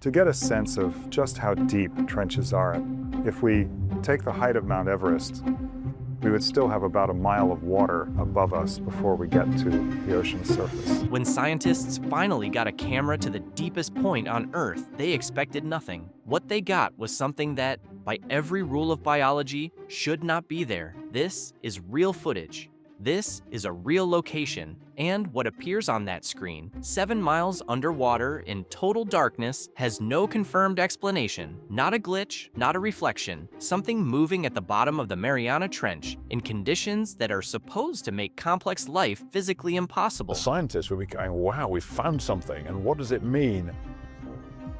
To get a sense of just how deep trenches are, if we take the height of Mount Everest, we would still have about a mile of water above us before we get to the ocean's surface. When scientists finally got a camera to the deepest point on Earth, they expected nothing. What they got was something that, by every rule of biology, should not be there. This is real footage. This is a real location, and what appears on that screen, 7 miles underwater in total darkness, has no confirmed explanation. Not a glitch, not a reflection, something moving at the bottom of the Mariana Trench in conditions that are supposed to make complex life physically impossible. The scientists will be going, wow, we found something, and what does it mean?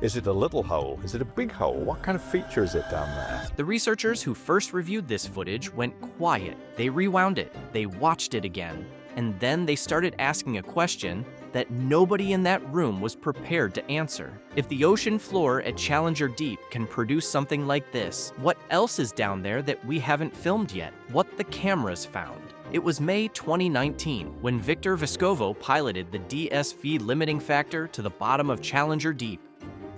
Is it a little hole? Is it a big hole? What kind of feature is it down there? The researchers who first reviewed this footage went quiet. They rewound it, they watched it again, and then they started asking a question that nobody in that room was prepared to answer. If the ocean floor at Challenger Deep can produce something like this, what else is down there that we haven't filmed yet? What the cameras found? It was May 2019 when Victor Vescovo piloted the DSV limiting factor to the bottom of Challenger Deep,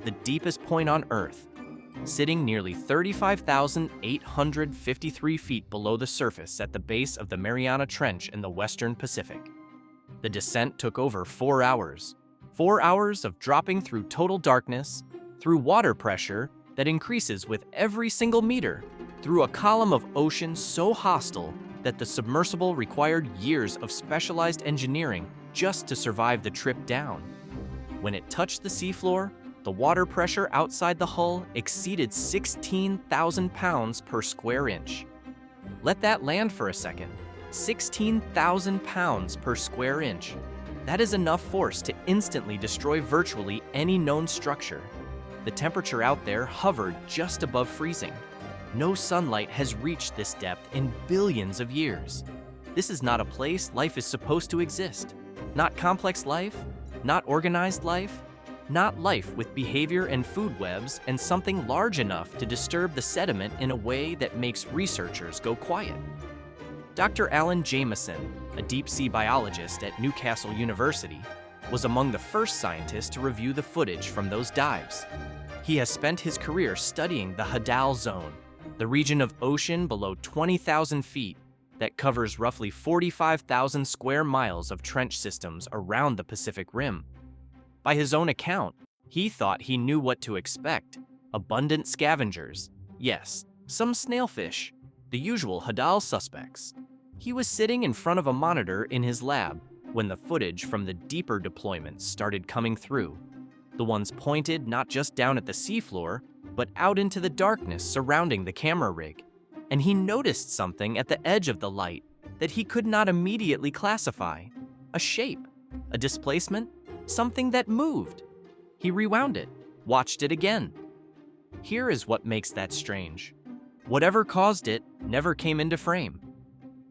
the deepest point on Earth, sitting nearly 35,853 feet below the surface at the base of the Mariana Trench in the Western Pacific. The descent took over 4 hours. 4 hours of dropping through total darkness, through water pressure that increases with every single meter, through a column of ocean so hostile that the submersible required years of specialized engineering just to survive the trip down. When it touched the seafloor, the water pressure outside the hull exceeded 16,000 pounds per square inch. Let that land for a second. 16,000 pounds per square inch. That is enough force to instantly destroy virtually any known structure. The temperature out there hovered just above freezing. No sunlight has reached this depth in billions of years. This is not a place life is supposed to exist. Not complex life, not organized life, not life with behavior and food webs and something large enough to disturb the sediment in a way that makes researchers go quiet. Dr. Alan Jameson, a deep-sea biologist at Newcastle University, was among the first scientists to review the footage from those dives. He has spent his career studying the Hadal Zone, the region of ocean below 20,000 feet that covers roughly 45,000 square miles of trench systems around the Pacific Rim. By his own account, he thought he knew what to expect. Abundant scavengers. Yes, some snailfish. The usual Hadal suspects. He was sitting in front of a monitor in his lab when the footage from the deeper deployments started coming through. The ones pointed not just down at the seafloor, but out into the darkness surrounding the camera rig. And he noticed something at the edge of the light that he could not immediately classify. A shape, a displacement, something that moved. He rewound it, watched it again. Here is what makes that strange. Whatever caused it never came into frame.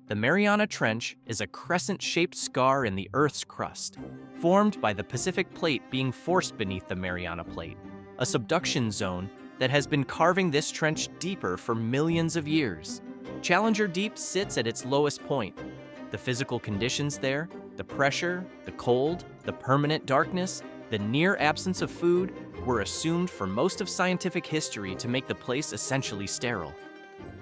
The Mariana Trench is a crescent-shaped scar in the Earth's crust, formed by the Pacific Plate being forced beneath the Mariana Plate, a subduction zone that has been carving this trench deeper for millions of years. Challenger Deep sits at its lowest point. The physical conditions there, the pressure, the cold, the permanent darkness, the near absence of food, were assumed for most of scientific history to make the place essentially sterile.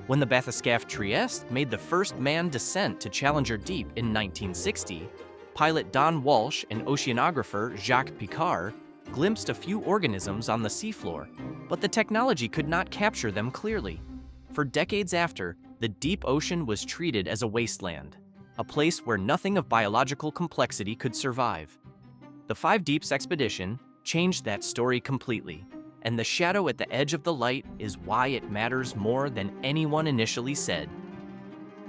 When the bathyscaphe Trieste made the first manned descent to Challenger Deep in 1960, pilot Don Walsh and oceanographer Jacques Picard glimpsed a few organisms on the seafloor, but the technology could not capture them clearly. For decades after, the deep ocean was treated as a wasteland, a place where nothing of biological complexity could survive. The Five Deeps expedition changed that story completely, and the shadow at the edge of the light is why it matters more than anyone initially said.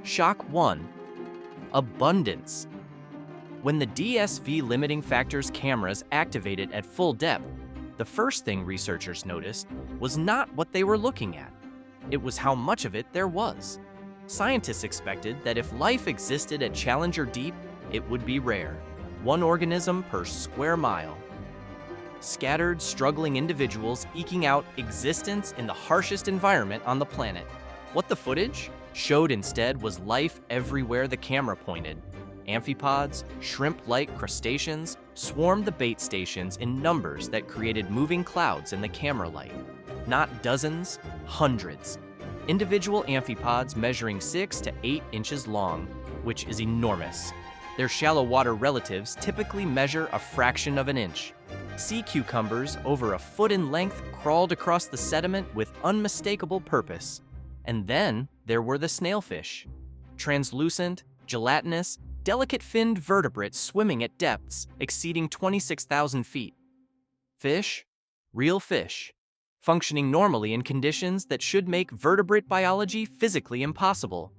Shock 1. Abundance. When the DSV limiting factor's cameras activated at full depth, the first thing researchers noticed was not what they were looking at. It was how much of it there was. Scientists expected that if life existed at Challenger Deep, it would be rare. One organism per square mile. Scattered, struggling individuals eking out existence in the harshest environment on the planet. What the footage showed instead was life everywhere the camera pointed. Amphipods, shrimp-like crustaceans, swarmed the bait stations in numbers that created moving clouds in the camera light. Not dozens, hundreds. Individual amphipods measuring 6 to 8 inches long, which is enormous. Their shallow water relatives typically measure a fraction of an inch. Sea cucumbers over a foot in length crawled across the sediment with unmistakable purpose. And then there were the snailfish. Translucent, gelatinous, delicate-finned vertebrates swimming at depths exceeding 26,000 feet. Fish, real fish, functioning normally in conditions that should make vertebrate biology physically impossible.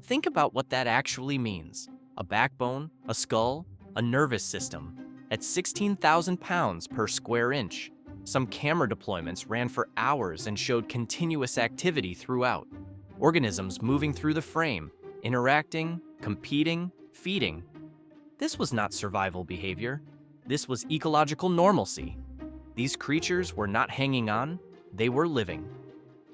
Think about what that actually means. A backbone, a skull, a nervous system. At 16,000 pounds per square inch, some camera deployments ran for hours and showed continuous activity throughout. Organisms moving through the frame, interacting, competing, feeding. This was not survival behavior. This was ecological normalcy. These creatures were not hanging on, they were living.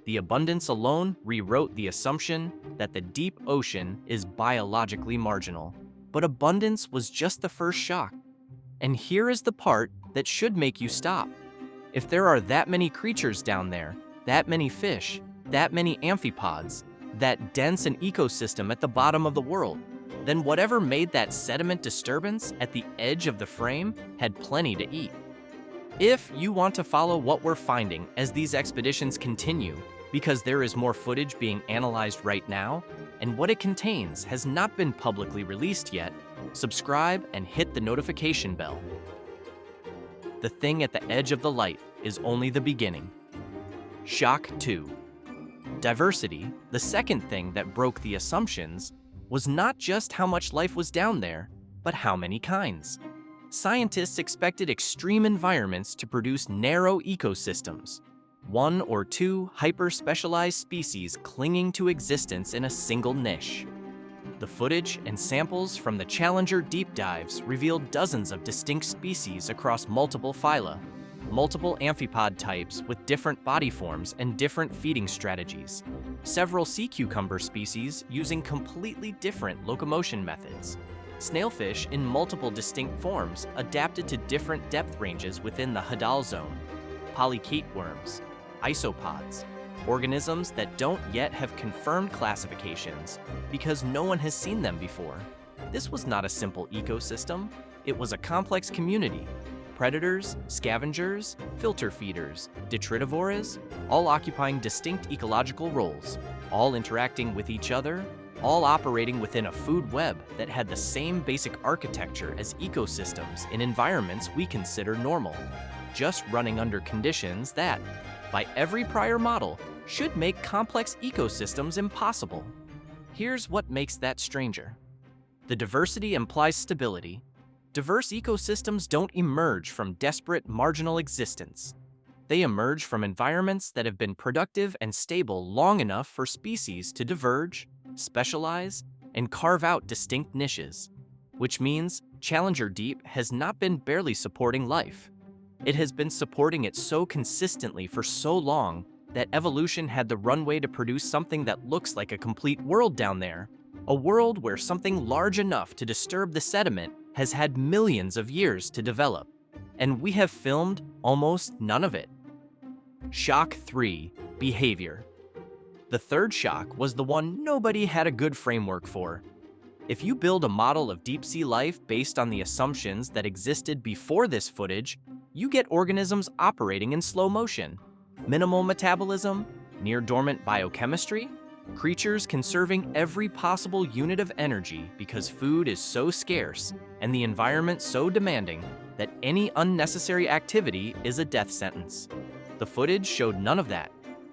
The abundance alone rewrote the assumption that the deep ocean is biologically marginal. But abundance was just the first shock. And here is the part that should make you stop. If there are that many creatures down there, that many fish, that many amphipods, that dense an ecosystem at the bottom of the world, then whatever made that sediment disturbance at the edge of the frame had plenty to eat. If you want to follow what we're finding as these expeditions continue, because there is more footage being analyzed right now, and what it contains has not been publicly released yet, subscribe and hit the notification bell. The thing at the edge of the light is only the beginning. Shock 2. Diversity, the second thing that broke the assumptions, was not just how much life was down there, but how many kinds. Scientists expected extreme environments to produce narrow ecosystems, one or two hyper-specialized species clinging to existence in a single niche. The footage and samples from the Challenger deep dives revealed dozens of distinct species across multiple phyla, multiple amphipod types with different body forms and different feeding strategies, several sea cucumber species using completely different locomotion methods, snailfish in multiple distinct forms adapted to different depth ranges within the Hadal zone, polychaete worms, isopods, organisms that don't yet have confirmed classifications because no one has seen them before. This was not a simple ecosystem, it was a complex community. Predators, scavengers, filter feeders, detritivores, all occupying distinct ecological roles, all interacting with each other, all operating within a food web that had the same basic architecture as ecosystems in environments we consider normal, just running under conditions that, by every prior model, should make complex ecosystems impossible. Here's what makes that stranger. The diversity implies stability. Diverse ecosystems don't emerge from desperate marginal existence. They emerge from environments that have been productive and stable long enough for species to diverge, specialize, and carve out distinct niches, which means Challenger Deep has not been barely supporting life. It has been supporting it so consistently for so long that evolution had the runway to produce something that looks like a complete world down there, a world where something large enough to disturb the sediment has had millions of years to develop, and we have filmed almost none of it. Shock 3. Behavior. The third shock was the one nobody had a good framework for. If you build a model of deep-sea life based on the assumptions that existed before this footage, you get organisms operating in slow motion, minimal metabolism, near-dormant biochemistry, creatures conserving every possible unit of energy because food is so scarce and the environment so demanding that any unnecessary activity is a death sentence. The footage showed none of that.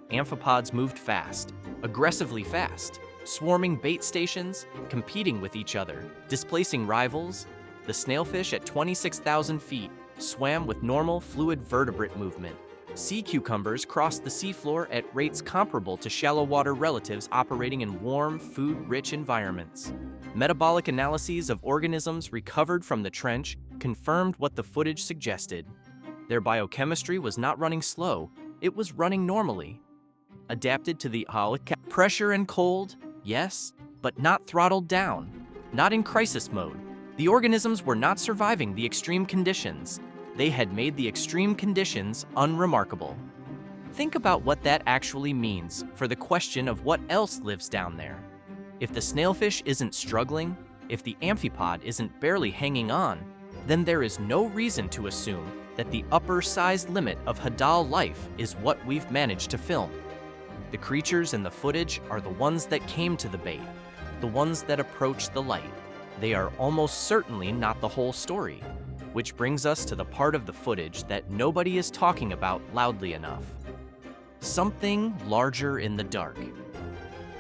Amphipods moved fast, aggressively fast, swarming bait stations, competing with each other, displacing rivals. The snailfish at 26,000 feet swam with normal fluid vertebrate movement. Sea cucumbers crossed the seafloor at rates comparable to shallow water relatives operating in warm, food-rich environments. Metabolic analyses of organisms recovered from the trench confirmed what the footage suggested. Their biochemistry was not running slow, it was running normally. Adapted to the pressure and cold, yes, but not throttled down, not in crisis mode. The organisms were not surviving the extreme conditions. They had made the extreme conditions unremarkable. Think about what that actually means for the question of what else lives down there. If the snailfish isn't struggling, if the amphipod isn't barely hanging on, then there is no reason to assume that the upper size limit of Hadal life is what we've managed to film. The creatures in the footage are the ones that came to the bait, the ones that approached the light. They are almost certainly not the whole story, which brings us to the part of the footage that nobody is talking about loudly enough. Something larger in the dark.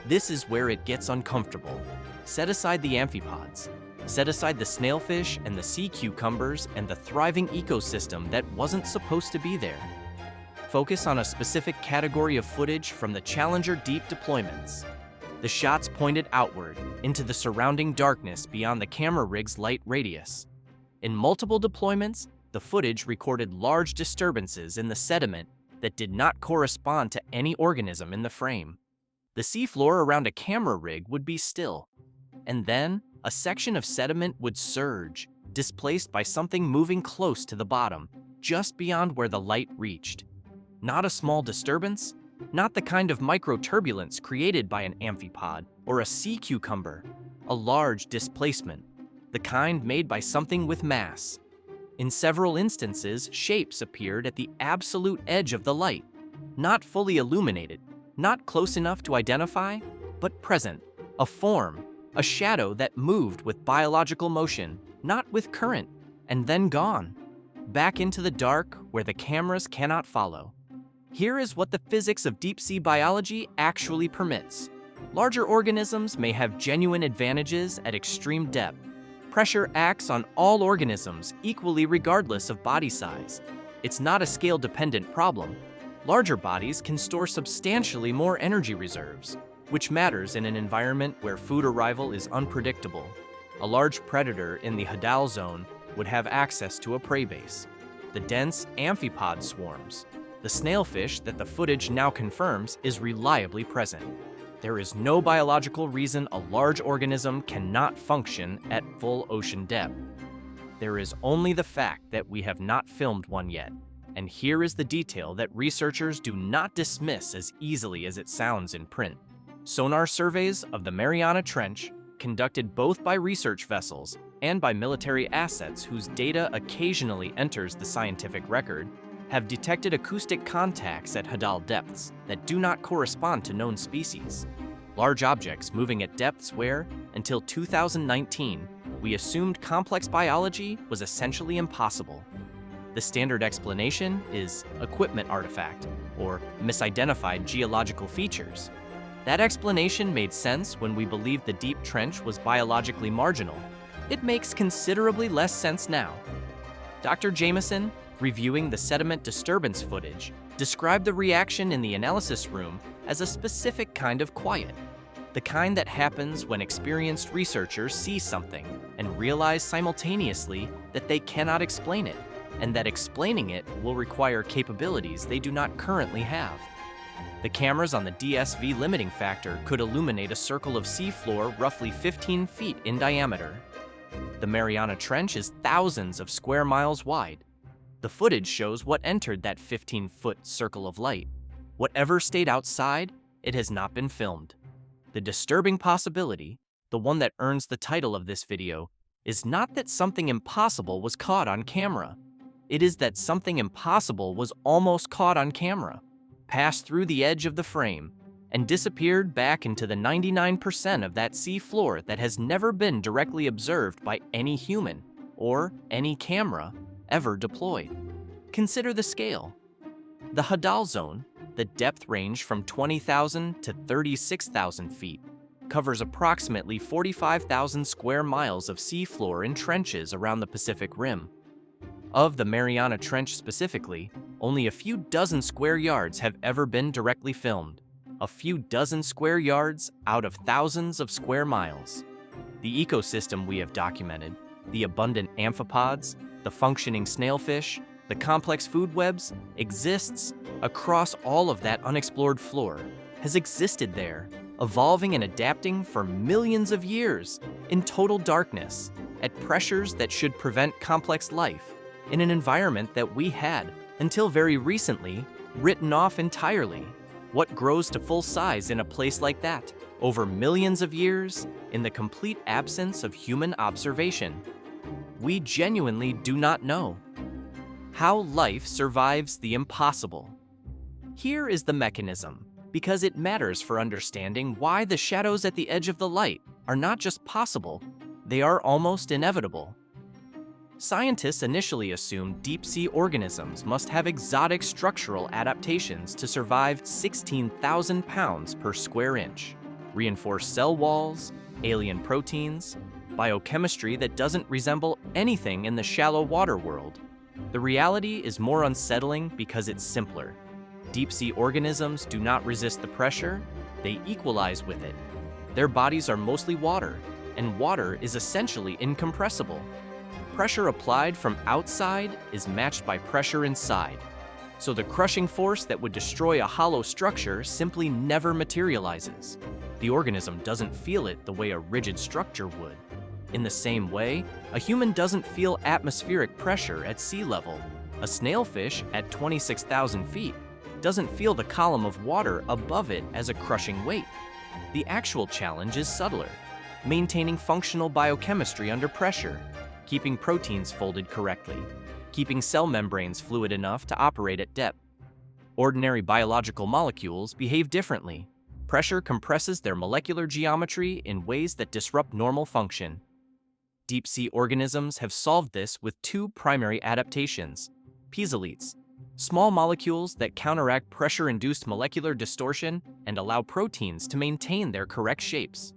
This is where it gets uncomfortable. Set aside the amphipods. Set aside the snailfish and the sea cucumbers and the thriving ecosystem that wasn't supposed to be there. Focus on a specific category of footage from the Challenger deep deployments. The shots pointed outward, into the surrounding darkness beyond the camera rig's light radius. In multiple deployments, the footage recorded large disturbances in the sediment that did not correspond to any organism in the frame. The seafloor around a camera rig would be still, and then a section of sediment would surge, displaced by something moving close to the bottom, just beyond where the light reached. Not a small disturbance, not the kind of microturbulence created by an amphipod or a sea cucumber, a large displacement, the kind made by something with mass. In several instances, shapes appeared at the absolute edge of the light, not fully illuminated, not close enough to identify, but present, a form, a shadow that moved with biological motion, not with current, and then gone, back into the dark where the cameras cannot follow. Here is what the physics of deep-sea biology actually permits. Larger organisms may have genuine advantages at extreme depth. Pressure acts on all organisms equally regardless of body size. It's not a scale-dependent problem. Larger bodies can store substantially more energy reserves, which matters in an environment where food arrival is unpredictable. A large predator in the Hadal zone would have access to a prey base. The dense amphipod swarms. The snailfish that the footage now confirms is reliably present. There is no biological reason a large organism cannot function at full ocean depth. There is only the fact that we have not filmed one yet, and here is the detail that researchers do not dismiss as easily as it sounds in print. Sonar surveys of the Mariana Trench, conducted both by research vessels and by military assets whose data occasionally enters the scientific record, have detected acoustic contacts at Hadal depths that do not correspond to known species. Large objects moving at depths where, until 2019, we assumed complex biology was essentially impossible. The standard explanation is equipment artifact, or misidentified geological features. That explanation made sense when we believed the deep trench was biologically marginal. It makes considerably less sense now. Dr. Jameson, reviewing the sediment disturbance footage, described the reaction in the analysis room as a specific kind of quiet, the kind that happens when experienced researchers see something and realize simultaneously that they cannot explain it, and that explaining it will require capabilities they do not currently have. The cameras on the DSV limiting factor could illuminate a circle of seafloor roughly 15 feet in diameter. The Mariana Trench is thousands of square miles wide. The footage shows what entered that 15-foot circle of light. Whatever stayed outside, it has not been filmed. The disturbing possibility, the one that earns the title of this video, is not that something impossible was caught on camera. It is that something impossible was almost caught on camera, passed through the edge of the frame, and disappeared back into the 99% of that sea floor that has never been directly observed by any human or any camera ever deployed. Consider the scale. The Hadal zone, the depth range from 20,000 to 36,000 feet, covers approximately 45,000 square miles of seafloor and trenches around the Pacific Rim. Of the Mariana Trench specifically, only a few dozen square yards have ever been directly filmed. A few dozen square yards out of thousands of square miles. The ecosystem we have documented, the abundant amphipods, the functioning snailfish, the complex food webs, exists across all of that unexplored floor, has existed there, evolving and adapting for millions of years in total darkness, at pressures that should prevent complex life in an environment that we had, until very recently, written off entirely. What grows to full size in a place like that, over millions of years, in the complete absence of human observation? We genuinely do not know. How life survives the impossible. Here is the mechanism, because it matters for understanding why the shadows at the edge of the light are not just possible, they are almost inevitable. Scientists initially assumed deep-sea organisms must have exotic structural adaptations to survive 16,000 pounds per square inch, reinforced cell walls, alien proteins, biochemistry that doesn't resemble anything in the shallow water world. The reality is more unsettling because it's simpler. Deep-sea organisms do not resist the pressure, they equalize with it. Their bodies are mostly water, and water is essentially incompressible. Pressure applied from outside is matched by pressure inside, so the crushing force that would destroy a hollow structure simply never materializes. The organism doesn't feel it the way a rigid structure would. In the same way, a human doesn't feel atmospheric pressure at sea level. A snailfish at 26,000 feet doesn't feel the column of water above it as a crushing weight. The actual challenge is subtler, maintaining functional biochemistry under pressure, keeping proteins folded correctly, keeping cell membranes fluid enough to operate at depth. Ordinary biological molecules behave differently. Pressure compresses their molecular geometry in ways that disrupt normal function. Deep-sea organisms have solved this with two primary adaptations: piezolites, small molecules that counteract pressure-induced molecular distortion and allow proteins to maintain their correct shapes,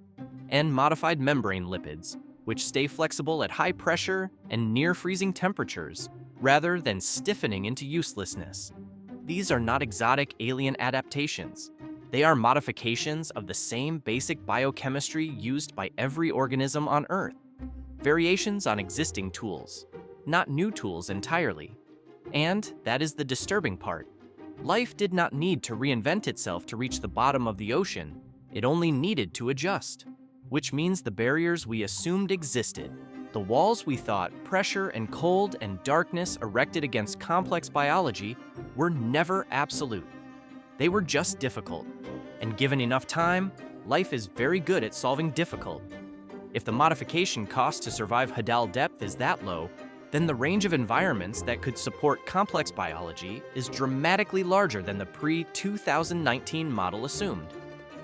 and modified membrane lipids, which stay flexible at high pressure and near freezing temperatures, rather than stiffening into uselessness. These are not exotic alien adaptations. They are modifications of the same basic biochemistry used by every organism on Earth. Variations on existing tools, not new tools entirely. And that is the disturbing part. Life did not need to reinvent itself to reach the bottom of the ocean. It only needed to adjust, which means the barriers we assumed existed, the walls we thought pressure and cold and darkness erected against complex biology, were never absolute. They were just difficult. And given enough time, life is very good at solving difficult. If the modification cost to survive Hadal depth is that low, then the range of environments that could support complex biology is dramatically larger than the pre-2019 model assumed.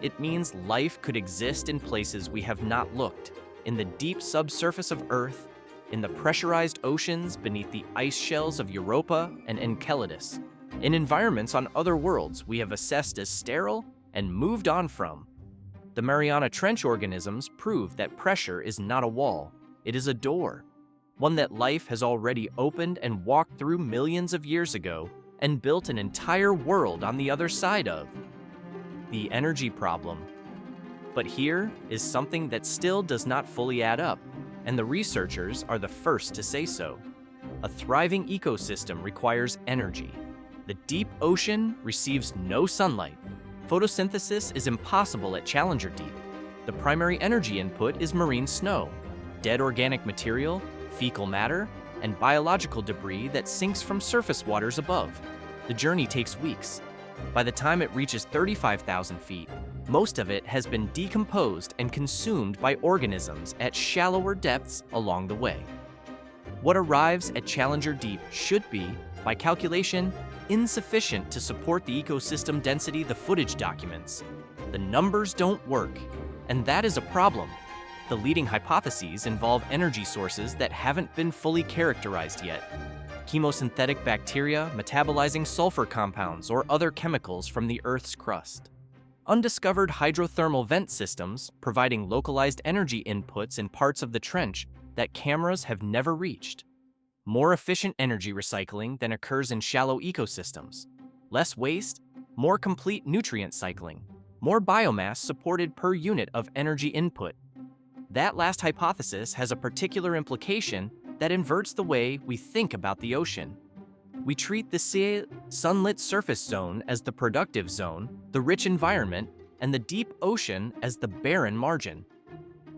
It means life could exist in places we have not looked, in the deep subsurface of Earth, in the pressurized oceans beneath the ice shells of Europa and Enceladus, in environments on other worlds we have assessed as sterile and moved on from. The Mariana Trench organisms prove that pressure is not a wall, it is a door, one that life has already opened and walked through millions of years ago and built an entire world on the other side of. The energy problem. But here is something that still does not fully add up, and the researchers are the first to say so. A thriving ecosystem requires energy. The deep ocean receives no sunlight. Photosynthesis is impossible at Challenger Deep. The primary energy input is marine snow, dead organic material, fecal matter, and biological debris that sinks from surface waters above. The journey takes weeks. By the time it reaches 35,000 feet, most of it has been decomposed and consumed by organisms at shallower depths along the way. What arrives at Challenger Deep should be, by calculation, insufficient to support the ecosystem density the footage documents. The numbers don't work, and that is a problem. The leading hypotheses involve energy sources that haven't been fully characterized yet. Chemosynthetic bacteria metabolizing sulfur compounds or other chemicals from the Earth's crust. Undiscovered hydrothermal vent systems providing localized energy inputs in parts of the trench that cameras have never reached. More efficient energy recycling than occurs in shallow ecosystems. Less waste, more complete nutrient cycling, more biomass supported per unit of energy input. That last hypothesis has a particular implication that inverts the way we think about the ocean. We treat the sunlit surface zone as the productive zone, the rich environment, and the deep ocean as the barren margin.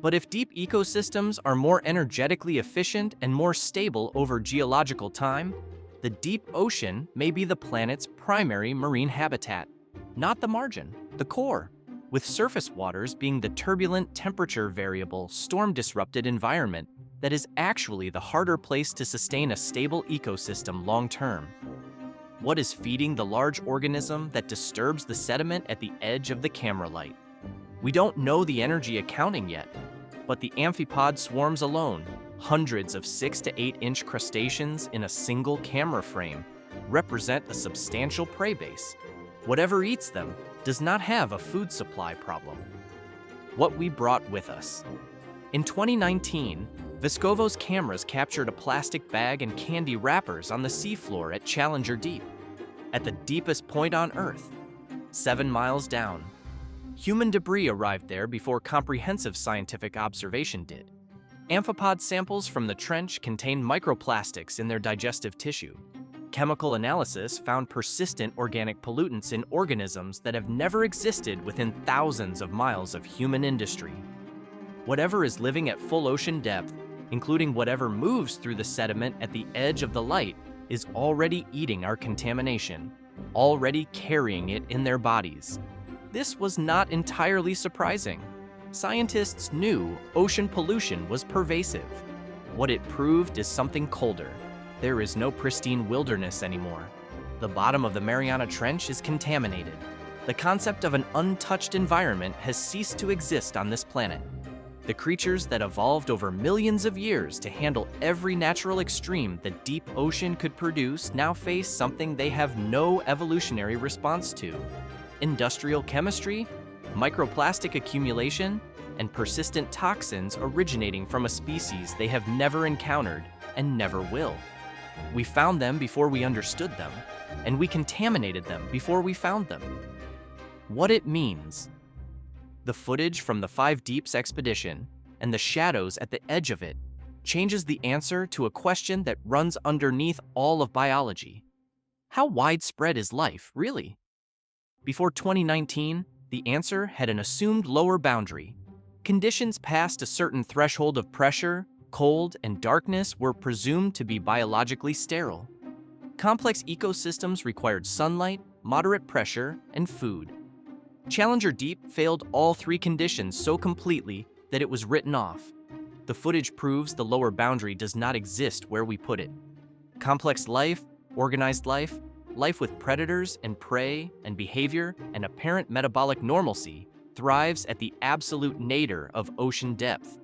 But if deep ecosystems are more energetically efficient and more stable over geological time, the deep ocean may be the planet's primary marine habitat, not the margin, the core, with surface waters being the turbulent, temperature-variable, storm-disrupted environment that is actually the harder place to sustain a stable ecosystem long-term. What is feeding the large organism that disturbs the sediment at the edge of the camera light? We don't know the energy accounting yet, but the amphipod swarms alone, hundreds of 6 to 8 inch crustaceans in a single camera frame, represent a substantial prey base. Whatever eats them does not have a food supply problem. What we brought with us. In 2019, Vescovo's cameras captured a plastic bag and candy wrappers on the seafloor at Challenger Deep, at the deepest point on Earth, 7 miles down. Human debris arrived there before comprehensive scientific observation did. Amphipod samples from the trench contained microplastics in their digestive tissue. Chemical analysis found persistent organic pollutants in organisms that have never existed within thousands of miles of human industry. Whatever is living at full ocean depth, including whatever moves through the sediment at the edge of the light, is already eating our contamination, already carrying it in their bodies. This was not entirely surprising. Scientists knew ocean pollution was pervasive. What it proved is something colder. There is no pristine wilderness anymore. The bottom of the Mariana Trench is contaminated. The concept of an untouched environment has ceased to exist on this planet. The creatures that evolved over millions of years to handle every natural extreme the deep ocean could produce now face something they have no evolutionary response to. Industrial chemistry, microplastic accumulation, and persistent toxins originating from a species they have never encountered and never will. We found them before we understood them, and we contaminated them before we found them. What it means. The footage from the Five Deeps expedition and the shadows at the edge of it changes the answer to a question that runs underneath all of biology. How widespread is life, really? Before 2019, the answer had an assumed lower boundary. Conditions past a certain threshold of pressure, cold, and darkness were presumed to be biologically sterile. Complex ecosystems required sunlight, moderate pressure, and food. Challenger Deep failed all three conditions so completely that it was written off. The footage proves the lower boundary does not exist where we put it. Complex life, organized life, life with predators and prey and behavior and apparent metabolic normalcy thrives at the absolute nadir of ocean depth.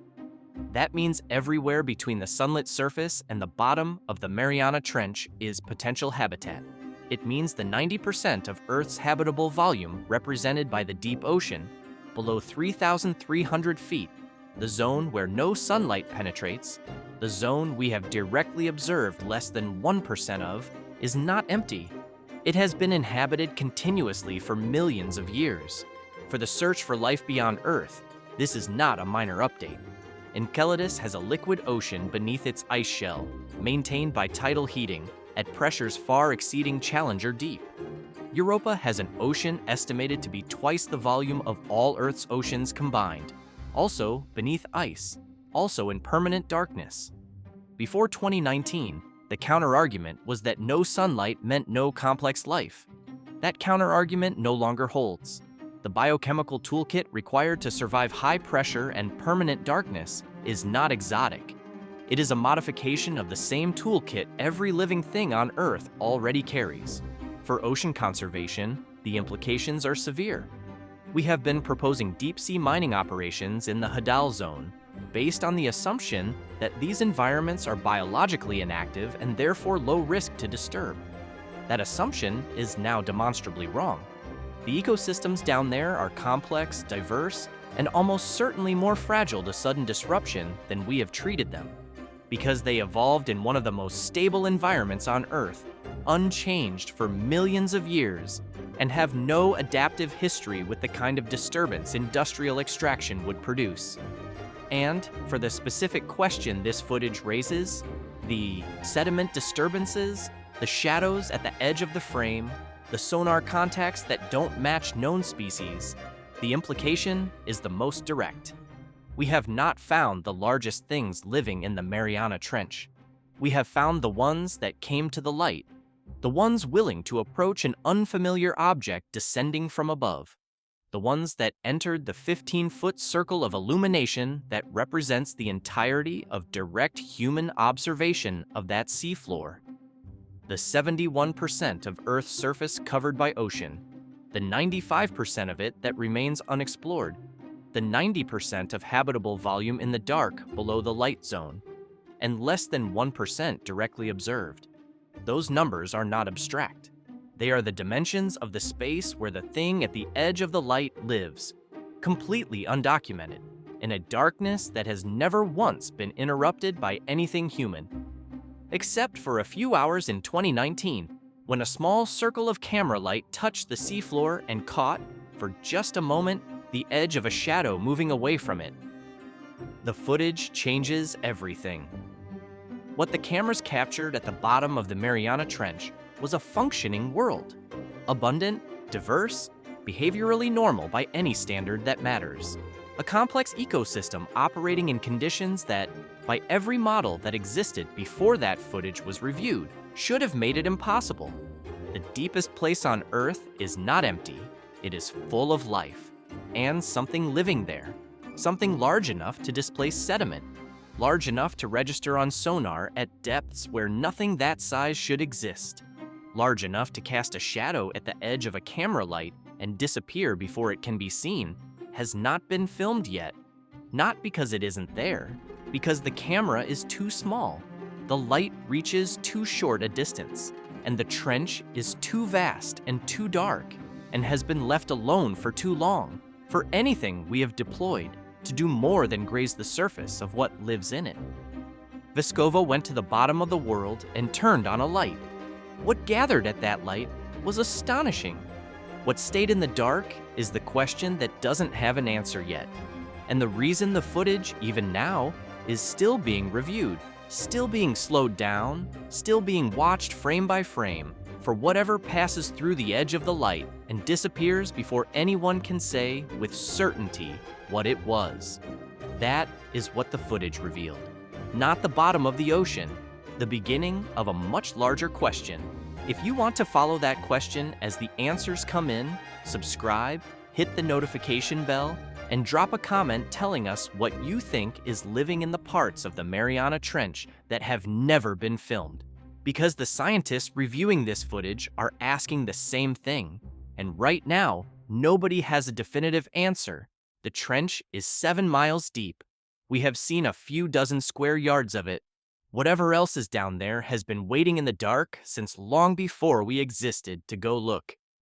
That means everywhere between the sunlit surface and the bottom of the Mariana Trench is potential habitat. It means the 90% of Earth's habitable volume represented by the deep ocean, below 3,300 feet, the zone where no sunlight penetrates, the zone we have directly observed less than 1% of, is not empty. It has been inhabited continuously for millions of years. For the search for life beyond Earth, this is not a minor update. Enceladus has a liquid ocean beneath its ice shell, maintained by tidal heating, at pressures far exceeding Challenger Deep. Europa has an ocean estimated to be twice the volume of all Earth's oceans combined, also beneath ice, also in permanent darkness. Before 2019, the counterargument was that no sunlight meant no complex life. That counterargument no longer holds. The biochemical toolkit required to survive high pressure and permanent darkness is not exotic. It is a modification of the same toolkit every living thing on Earth already carries. For ocean conservation, the implications are severe. We have been proposing deep-sea mining operations in the Hadal Zone, based on the assumption that these environments are biologically inactive and therefore low risk to disturb. That assumption is now demonstrably wrong. The ecosystems down there are complex, diverse, and almost certainly more fragile to sudden disruption than we have treated them, because they evolved in one of the most stable environments on Earth, unchanged for millions of years, and have no adaptive history with the kind of disturbance industrial extraction would produce. And, for the specific question this footage raises, the sediment disturbances, the shadows at the edge of the frame, the sonar contacts that don't match known species, the implication is the most direct. We have not found the largest things living in the Mariana Trench. We have found the ones that came to the light, the ones willing to approach an unfamiliar object descending from above, the ones that entered the 15-foot circle of illumination that represents the entirety of direct human observation of that seafloor. The 71% of Earth's surface covered by ocean, the 95% of it that remains unexplored, the 90% of habitable volume in the dark below the light zone, and less than 1% directly observed. Those numbers are not abstract. They are the dimensions of the space where the thing at the edge of the light lives, completely undocumented, in a darkness that has never once been interrupted by anything human. Except for a few hours in 2019, when a small circle of camera light touched the seafloor and caught, for just a moment, the edge of a shadow moving away from it. The footage changes everything. What the cameras captured at the bottom of the Mariana Trench was a functioning world. Abundant, diverse, behaviorally normal by any standard that matters. A complex ecosystem operating in conditions that, by every model that existed before that footage was reviewed, should have made it impossible. The deepest place on Earth is not empty, it is full of life, and something living there. Something large enough to displace sediment, large enough to register on sonar at depths where nothing that size should exist, large enough to cast a shadow at the edge of a camera light and disappear before it can be seen, has not been filmed yet. Not because it isn't there, because the camera is too small, the light reaches too short a distance, and the trench is too vast and too dark, and has been left alone for too long, for anything we have deployed to do more than graze the surface of what lives in it. Vescova went to the bottom of the world and turned on a light. What gathered at that light was astonishing. What stayed in the dark is the question that doesn't have an answer yet. And the reason the footage, even now, is still being reviewed, still being slowed down, still being watched frame by frame, for whatever passes through the edge of the light and disappears before anyone can say with certainty what it was. That is what the footage revealed. Not the bottom of the ocean, the beginning of a much larger question. If you want to follow that question as the answers come in, subscribe, hit the notification bell, and drop a comment telling us what you think is living in the parts of the Mariana Trench that have never been filmed. Because the scientists reviewing this footage are asking the same thing, and right now, nobody has a definitive answer. The trench is 7 miles deep. We have seen a few dozen square yards of it. Whatever else is down there has been waiting in the dark since long before we existed to go look.